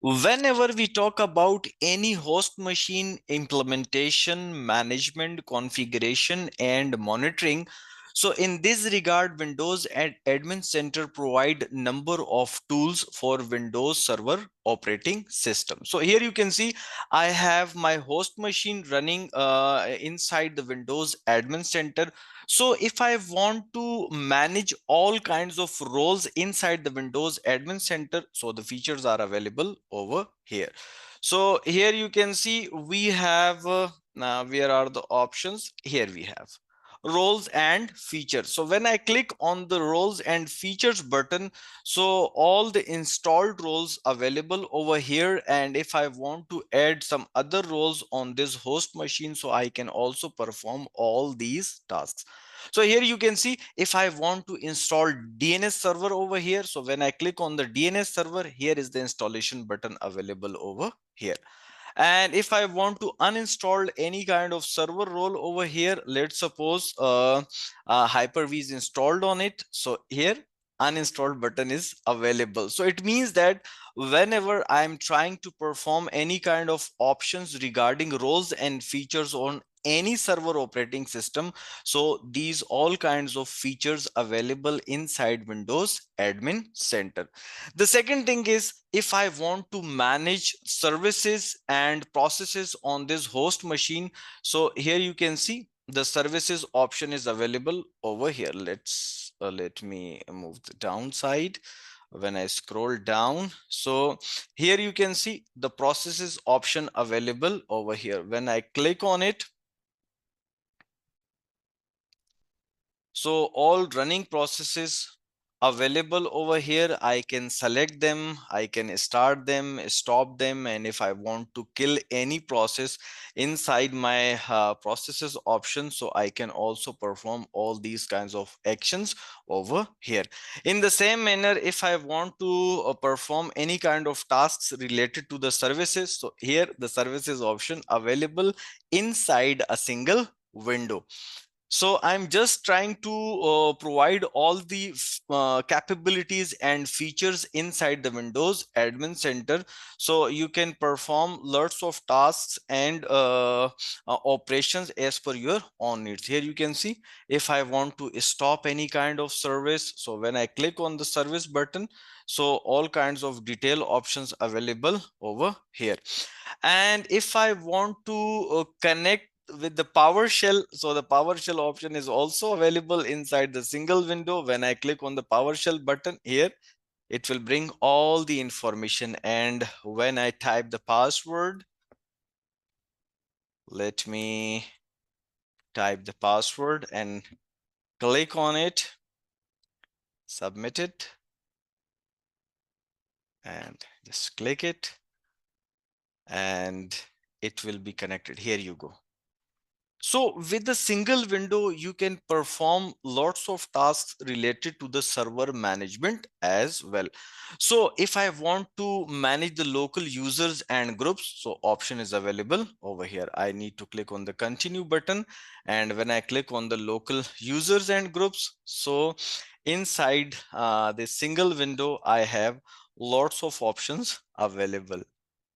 Whenever we talk about any host machine implementation, management, configuration, and monitoring, so in this regard, Windows and Admin Center provide number of tools for Windows Server operating system. So here you can see I have my host machine running inside the Windows Admin Center. So if I want to manage all kinds of roles inside the Windows Admin Center, so the features are available over here. So here you can see we have, now where are the options? Here we have roles and features. So when I click on the roles and features button, so all the installed roles available over here, and if I want to add some other roles on this host machine, so I can also perform all these tasks. So here you can see if I want to install DNS server over here, so when I click on the DNS server, here is the installation button available over here. And if I want to uninstall any kind of server role over here, let's suppose Hyper-V is installed on it, so here uninstall button is available. So it means that whenever I'm trying to perform any kind of options regarding roles and features on any server operating system, so these all kinds of features available inside Windows Admin Center. The second thing is, if I want to manage services and processes on this host machine, so here you can see the services option is available over here. Let me move the downside. When I scroll down, so here you can see the processes option available over here. When I click on it, so all running processes available over here, I can select them, I can start them, stop them, and if I want to kill any process inside my processes option, so I can also perform all these kinds of actions over here. In the same manner, if I want to perform any kind of tasks related to the services, so here the services option available inside a single window. So I'm just trying to provide all the capabilities and features inside the Windows Admin Center, so you can perform lots of tasks and operations as per your own needs. Here you can see if I want to stop any kind of service, so when I click on the service button, so all kinds of detail options available over here. And if I want to connect with the PowerShell, so the PowerShell option is also available inside the single window. When I click on the PowerShell button here, it will bring all the information. And when I type the password, let me type the password and click on it, submit it, and just click it, and it will be connected. Here you go. So with a single window, you can perform lots of tasks related to the server management as well. So if I want to manage the local users and groups, so option is available over here. I need to click on the continue button. And when I click on the local users and groups, so inside this single window, I have lots of options available.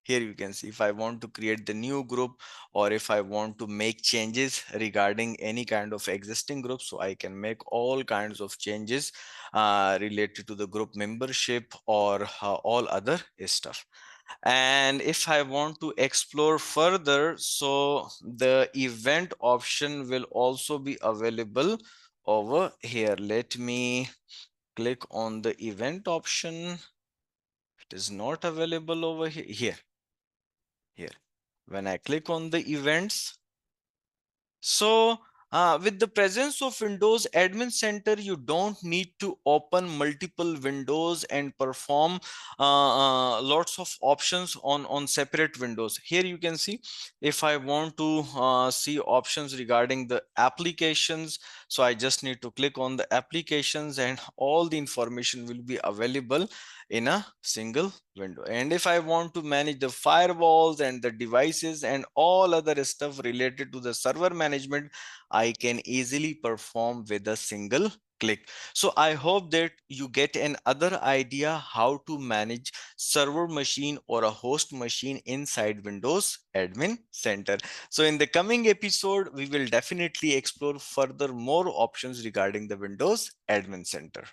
Here you can see if I want to create the new group, or if I want to make changes regarding any kind of existing group, so I can make all kinds of changes related to the group membership or all other stuff. And if I want to explore further, so the event option will also be available over here. Let me click on the event option. It is not available over here. Here, when I click on the events, so with the presence of Windows Admin Center, you don't need to open multiple windows and perform lots of options on separate windows. Here you can see if I want to see options regarding the applications, So I just need to click on the applications and all the information will be available in a single window. And if I want to manage the firewalls and the devices and all other stuff related to the server management, I can easily perform with a single click. So I hope that you get another idea how to manage server machine or a host machine inside Windows Admin Center. So in the coming episode, we will definitely explore further more options regarding the Windows Admin Center.